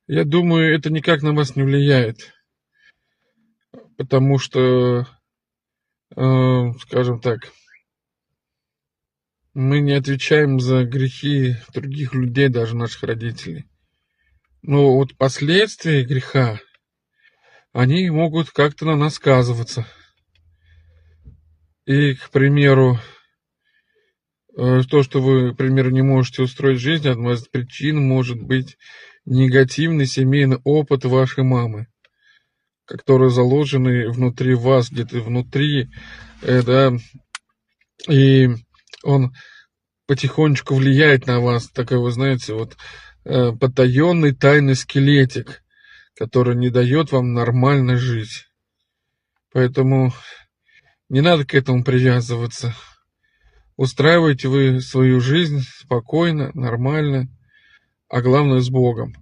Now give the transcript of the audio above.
Я думаю, это никак на вас не влияет, потому что, скажем так, мы не отвечаем за грехи других людей, даже наших родителей. Но вот последствия греха, они могут как-то на нас сказываться. И, к примеру, то, что вы, к примеру, не можете устроить жизнь, одна из причин может быть негативный семейный опыт вашей мамы, который заложенный внутри вас, где-то внутри, да, и он потихонечку влияет на вас, такой, вы знаете, вот потаенный тайный скелетик, который не дает вам нормально жить. Поэтому не надо к этому привязываться. Устраивайте вы свою жизнь спокойно, нормально, а главное с Богом.